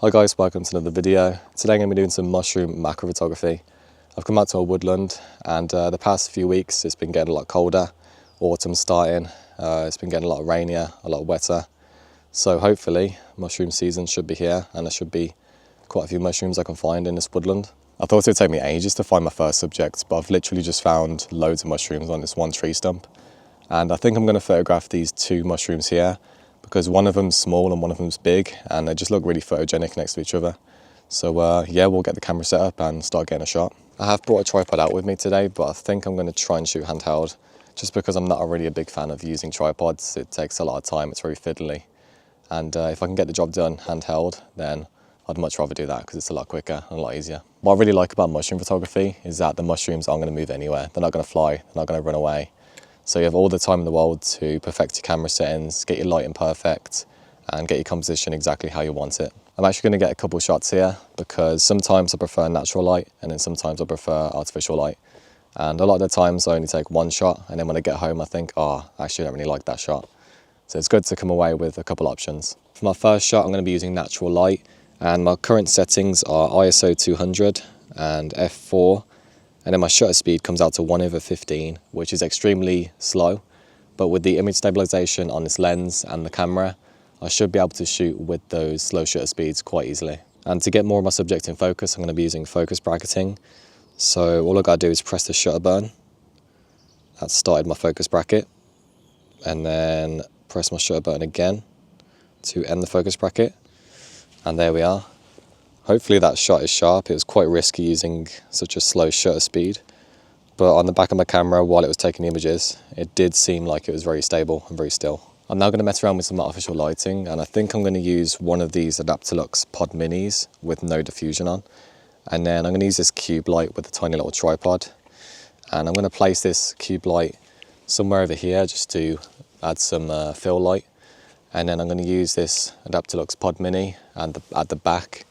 Hi guys, welcome to another video. Today I'm going to be doing some mushroom macro photography. I've come out to a woodland and the past few weeks it's been getting a lot colder. Autumn's starting, it's been getting a lot rainier, a lot wetter. So hopefully mushroom season should be here and there should be quite a few mushrooms I can find in this woodland. I thought it would take me ages to find my first subject, but I've literally just found loads of mushrooms on this one tree stump. And I think I'm going to photograph these two mushrooms here, because one of them's small and one of them's big and they just look really photogenic next to each other. So yeah, we'll get the camera set up and start getting a shot. I have brought a tripod out with me today, but I think I'm going to try and shoot handheld just because I'm not really a big fan of using tripods. It takes a lot of time, it's very fiddly. And if I can get the job done handheld, then I'd much rather do that because it's a lot quicker and a lot easier. What I really like about mushroom photography is that the mushrooms aren't going to move anywhere. They're not going to fly, they're not going to run away. So you have all the time in the world to perfect your camera settings, get your lighting perfect, and get your composition exactly how you want it. I'm actually going to get a couple shots here because sometimes I prefer natural light and then sometimes I prefer artificial light. And a lot of the times I only take one shot and then when I get home I think, oh, actually I don't really like that shot. So it's good to come away with a couple options. For my first shot I'm going to be using natural light, and my current settings are ISO 200 and f4. And then my shutter speed comes out to 1/15, which is extremely slow. But with the image stabilization on this lens and the camera, I should be able to shoot with those slow shutter speeds quite easily. And to get more of my subject in focus, I'm going to be using focus bracketing. So all I got to do is press the shutter button. That's started my focus bracket. And then press my shutter button again to end the focus bracket. And there we are. Hopefully that shot is sharp. It was quite risky using such a slow shutter speed, but on the back of my camera while it was taking the images, it did seem like it was very stable and very still. I'm now going to mess around with some artificial lighting, and I think I'm going to use one of these Adaptalux Pod Minis with no diffusion on, and then I'm going to use this cube light with a tiny little tripod, and I'm going to place this cube light somewhere over here just to add some fill light, and then I'm going to use this Adaptalux Pod Mini and at the back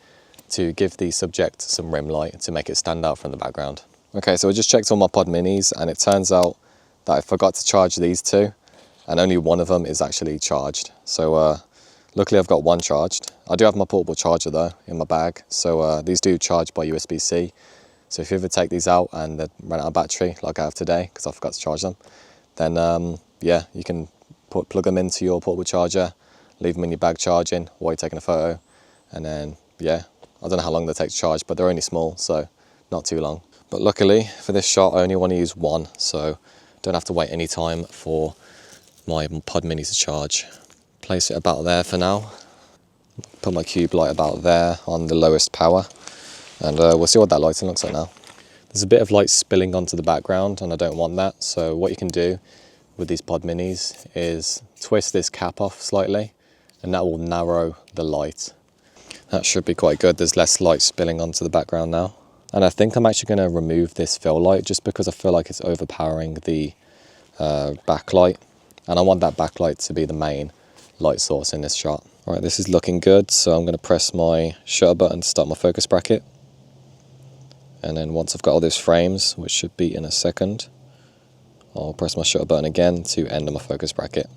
to give the subject some rim light to make it stand out from the background. Okay, so I just checked all my Pod Minis and it turns out that I forgot to charge these two and only one of them is actually charged. So luckily I've got one charged. I do have my portable charger though in my bag, so these do charge by USB-C. So if you ever take these out and they run out of battery like I have today because I forgot to charge them, then yeah, you can plug them into your portable charger, leave them in your bag charging while you're taking a photo, and then yeah, I don't know how long they take to charge, but they're only small, so not too long. But luckily for this shot, I only want to use one, so don't have to wait any time for my Pod Mini to charge. Place it about there for now. Put my cube light about there on the lowest power, and we'll see what that lighting looks like now. There's a bit of light spilling onto the background, and I don't want that, so what you can do with these Pod Minis is twist this cap off slightly, and that will narrow the light. That should be quite good. There's less light spilling onto the background now. And I think I'm actually going to remove this fill light just because I feel like it's overpowering the backlight. And I want that backlight to be the main light source in this shot. All right, this is looking good. So I'm going to press my shutter button to start my focus bracket. And then once I've got all those frames, which should be in a second, I'll press my shutter button again to end my focus bracket.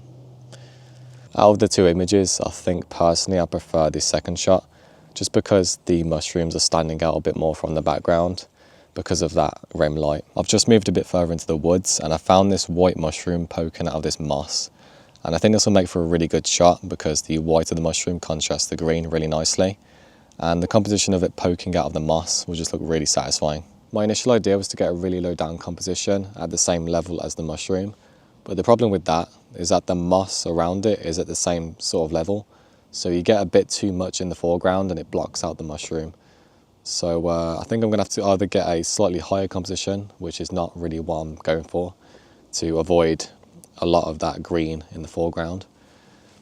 Out of the two images, I think personally I prefer the second shot, just because the mushrooms are standing out a bit more from the background because of that rim light. I've just moved a bit further into the woods and I found this white mushroom poking out of this moss. And I think this will make for a really good shot because the white of the mushroom contrasts the green really nicely. And the composition of it poking out of the moss will just look really satisfying. My initial idea was to get a really low down composition at the same level as the mushroom. But the problem with that is that the moss around it is at the same sort of level. So you get a bit too much in the foreground and it blocks out the mushroom. So I think I'm going to have to either get a slightly higher composition, which is not really what I'm going for, to avoid a lot of that green in the foreground.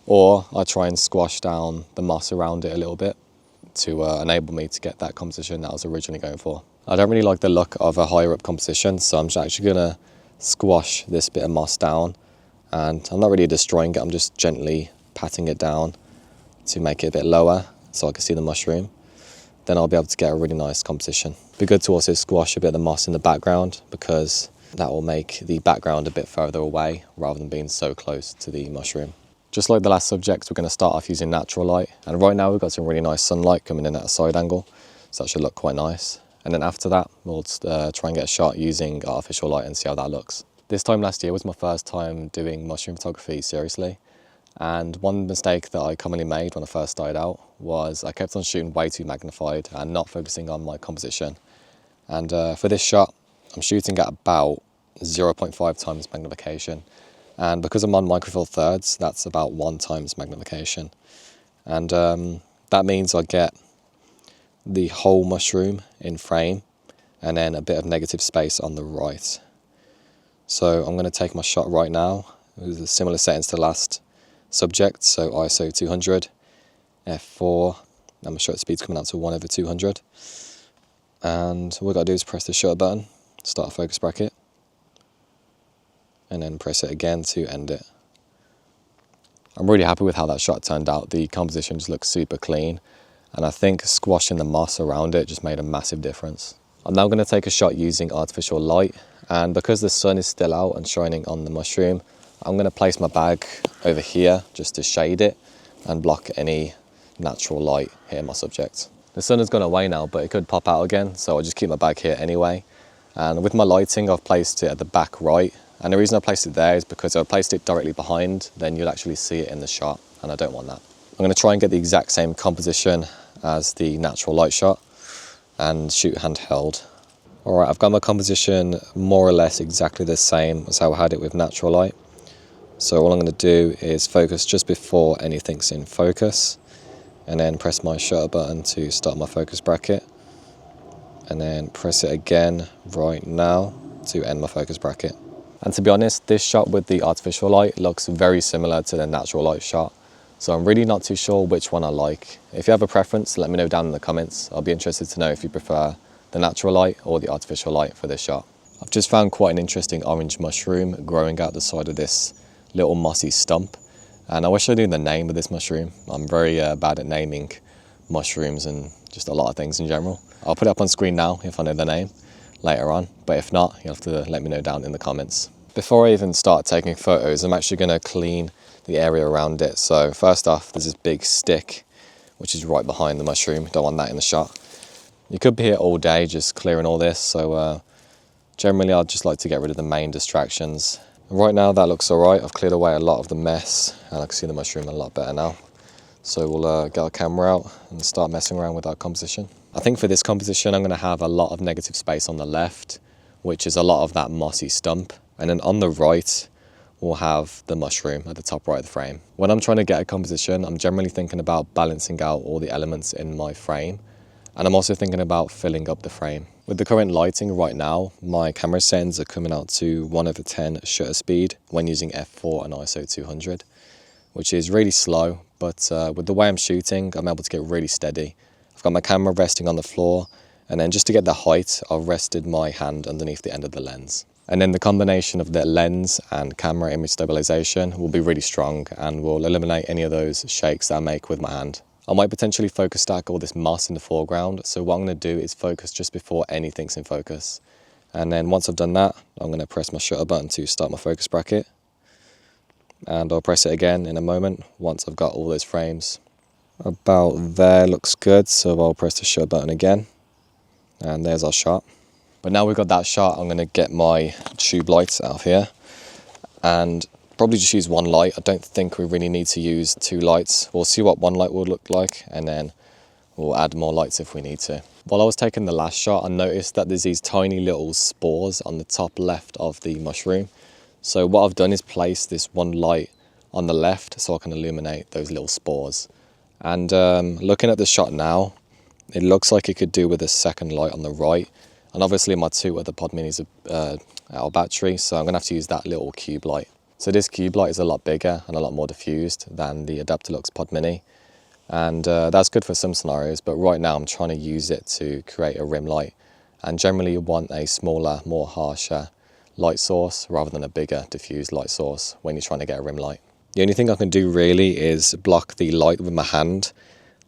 Or I try and squash down the moss around it a little bit to enable me to get that composition that I was originally going for. I don't really like the look of a higher up composition, so I'm just actually going to squash this bit of moss down. And I'm not really destroying it, I'm just gently patting it down to make it a bit lower so I can see the mushroom. Then I'll be able to get a really nice composition. Be good to also squash a bit of the moss in the background because that will make the background a bit further away rather than being so close to the mushroom. Just like the last subject, we're going to start off using natural light, and right now we've got some really nice sunlight coming in at a side angle, so that should look quite nice. And then after that, we'll try and get a shot using artificial light and see how that looks. This time last year was my first time doing mushroom photography seriously, and one mistake that I commonly made when I first started out was I kept on shooting way too magnified and not focusing on my composition. And for this shot, I'm shooting at about 0.5 times magnification. And because I'm on Micro Four Thirds, that's about 1 times magnification. And that means I get the whole mushroom in frame and then a bit of negative space on the right. So I'm going to take my shot right now with similar settings to the last subject, so ISO 200, f4, and my shutter speed's coming out to 1/200. And all we've got to do is press the shutter button, start a focus bracket, and then press it again to end it. I'm really happy with how that shot turned out. The composition just looks super clean, and I think squashing the moss around it just made a massive difference. I'm now going to take a shot using artificial light, and because the sun is still out and shining on the mushroom, I'm going to place my bag over here just to shade it and block any natural light hitting my subject. The sun has gone away now, but it could pop out again, so I'll just keep my bag here anyway. And with my lighting, I've placed it at the back right, and the reason I placed it there is because if I placed it directly behind, then you'll actually see it in the shot, and I don't want that. I'm going to try and get the exact same composition as the natural light shot and shoot handheld. Alright, I've got my composition more or less exactly the same as how I had it with natural light. So all I'm going to do is focus just before anything's in focus, and then press my shutter button to start my focus bracket, and then press it again right now to end my focus bracket. And to be honest, this shot with the artificial light looks very similar to the natural light shot, so I'm really not too sure which one I like. If you have a preference, let me know down in the comments. I'll be interested to know if you prefer the natural light or the artificial light for this shot. I've just found quite an interesting orange mushroom growing out the side of this little mossy stump, and I wish I knew the name of this mushroom. I'm very bad at naming mushrooms and just a lot of things in general. I'll put it up on screen now if I know the name later on, but if not, you'll have to let me know down in the comments. Before I even start taking photos, I'm actually going to clean the area around it. So first off, there's this big stick which is right behind the mushroom. Don't want that in the shot. You could be here all day just clearing all this, so generally I'd just like to get rid of the main distractions. Right now that looks alright. I've cleared away a lot of the mess and I can see the mushroom a lot better now. So we'll get our camera out and start messing around with our composition. I think for this composition I'm going to have a lot of negative space on the left, which is a lot of that mossy stump. And then on the right, we'll have the mushroom at the top right of the frame. When I'm trying to get a composition, I'm generally thinking about balancing out all the elements in my frame. And I'm also thinking about filling up the frame. With the current lighting right now, my camera settings are coming out to 1/10 shutter speed when using f4 and ISO 200, which is really slow, but with the way I'm shooting, I'm able to get really steady. I've got my camera resting on the floor, and then just to get the height, I've rested my hand underneath the end of the lens. And then the combination of the lens and camera image stabilization will be really strong and will eliminate any of those shakes that I make with my hand. I might potentially focus stack all this moss in the foreground, so what I'm going to do is focus just before anything's in focus. And then once I've done that, I'm going to press my shutter button to start my focus bracket. And I'll press it again in a moment once I've got all those frames. About there looks good, so I'll press the shutter button again. And there's our shot. But now we've got that shot, I'm going to get my tube lights out of here and probably just use one light. I don't think we really need to use 2 lights. We'll see what one light will look like, and then we'll add more lights if we need to. While I was taking the last shot, I noticed that there's these tiny little spores on the top left of the mushroom. So what I've done is place this one light on the left so I can illuminate those little spores. And looking at the shot now, it looks like it could do with a second light on the right. And obviously my 2 other Pod Minis are out of battery, so I'm going to have to use that little cube light. So this cube light is a lot bigger and a lot more diffused than the Adaptalux Pod Mini. And that's good for some scenarios, but right now I'm trying to use it to create a rim light. And generally you want a smaller, more harsher light source rather than a bigger diffused light source when you're trying to get a rim light. The only thing I can do really is block the light with my hand,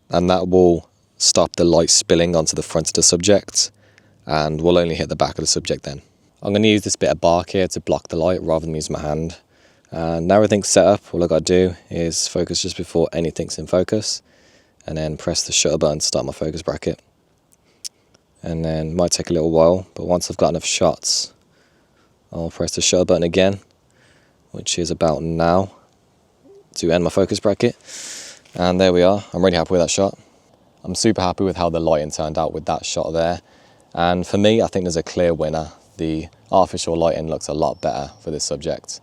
and that will stop the light spilling onto the front of the subject, and we'll only hit the back of the subject then. I'm going to use this bit of bark here to block the light rather than use my hand, And now everything's set up, all I got to do is focus just before anything's in focus, and then press the shutter button to start my focus bracket. And then it might take a little while, but once I've got enough shots, I'll press the shutter button again, which is about now, to end my focus bracket. And there we are. I'm really happy with that shot. I'm super happy with how the lighting turned out with that shot there. And for me, I think there's a clear winner. The artificial lighting looks a lot better for this subject.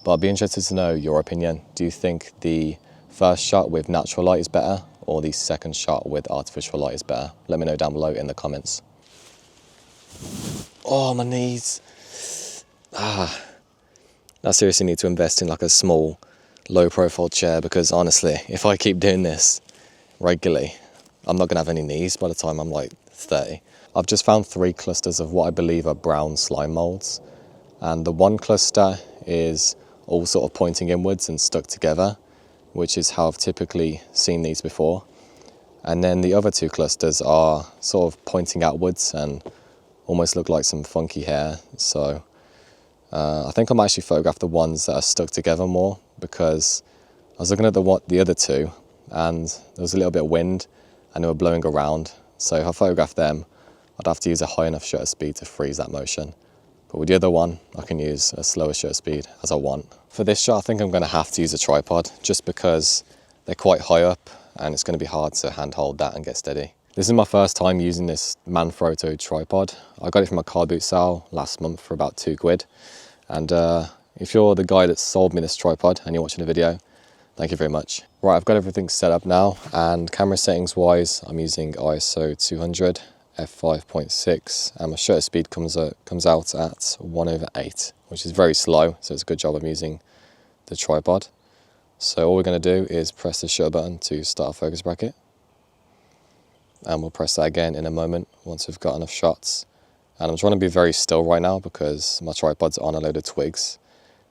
But I'd be interested to know your opinion. Do you think the first shot with natural light is better, or the second shot with artificial light is better? Let me know down below in the comments. Oh, my knees. I seriously need to invest in like a small, low profile chair, because honestly, if I keep doing this regularly, I'm not gonna have any knees by the time I'm like 30. I've just found 3 clusters of what I believe are brown slime molds. And the one cluster is all sort of pointing inwards and stuck together, which is how I've typically seen these before. And then the other 2 clusters are sort of pointing outwards and almost look like some funky hair. So I think I might actually photograph the ones that are stuck together more, because I was looking at the other 2 and there was a little bit of wind and they were blowing around. So if I photograph them, I'd have to use a high enough shutter speed to freeze that motion. But with the other one, I can use a slower shutter speed as I want. For this shot, I think I'm going to have to use a tripod, just because they're quite high up and it's going to be hard to handhold that and get steady. This is my first time using this Manfrotto tripod. I got it from a car boot sale last month for about £2. And if you're the guy that sold me this tripod and you're watching the video, thank you very much. Right, I've got everything set up now, and camera settings wise, I'm using ISO 200, f5.6, and my shutter speed comes out at 1/8, which is very slow, so it's a good job I'm using the tripod. So all we're going to do is press the shutter button to start our focus bracket, and we'll press that again in a moment once we've got enough shots. And I'm trying to be very still right now because my tripod's on a load of twigs,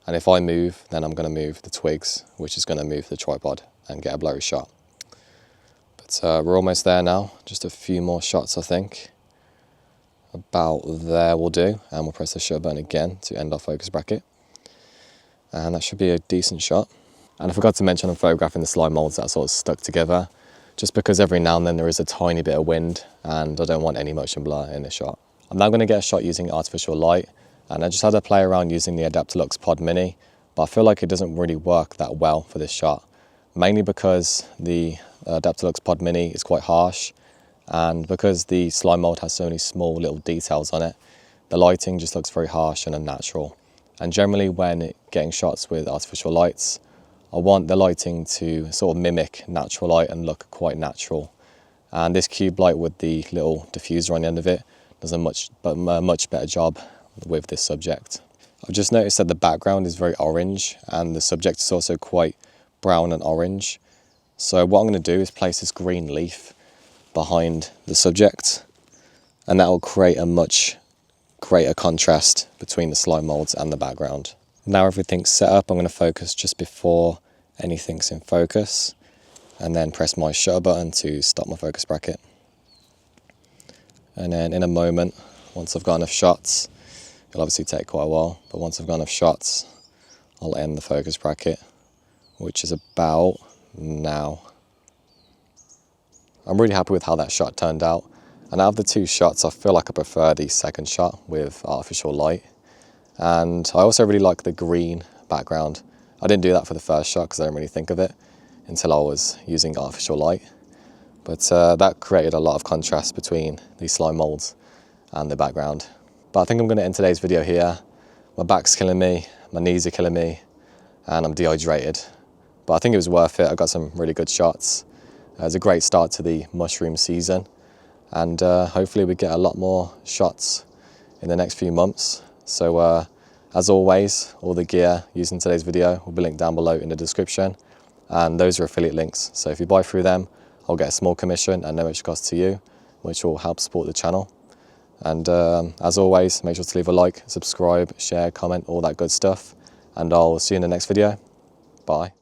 and if I move, then I'm going to move the twigs, which is going to move the tripod and get a blurry shot. But we're almost there now, just a few more shots I think. About there will do, and we'll press the shutter button again to end our focus bracket. And that should be a decent shot. And I forgot to mention I'm photographing the slime molds that are sort of stuck together, just because every now and then there is a tiny bit of wind and I don't want any motion blur in this shot. I'm now going to get a shot using artificial light, and I just had to play around using the Adaptalux Pod Mini, but I feel like it doesn't really work that well for this shot, mainly because the Adaptalux Pod Mini is quite harsh, and because the slime mold has so many small little details on it, the lighting just looks very harsh and unnatural. And generally when getting shots with artificial lights, I want the lighting to sort of mimic natural light and look quite natural. And this cube light with the little diffuser on the end of it does a much better job with this subject. I've just noticed that the background is very orange and the subject is also quite brown and orange. So what I'm going to do is place this green leaf behind the subject, and that will create a much greater contrast between the slime molds and the background. Now everything's set up, I'm going to focus just before anything's in focus, and then press my shutter button to stop my focus bracket. And then in a moment, once I've got enough shots, it'll obviously take quite a while, but once I've got enough shots, I'll end the focus bracket, which is about now. I'm really happy with how that shot turned out, and out of the 2 shots I feel like I prefer the second shot with artificial light. And I also really like the green background. I didn't do that for the first shot because I didn't really think of it until I was using artificial light, but that created a lot of contrast between these slime molds and the background. But I think I'm going to end today's video here. My back's killing me, my knees are killing me, and I'm dehydrated. But I think it was worth it. I got some really good shots. It was a great start to the mushroom season, and hopefully we get a lot more shots in the next few months. So as always, all the gear used in today's video will be linked down below in the description, and those are affiliate links. So if you buy through them, I'll get a small commission and no extra cost to you, which will help support the channel. And as always, make sure to leave a like, subscribe, share, comment, all that good stuff. And I'll see you in the next video. Bye.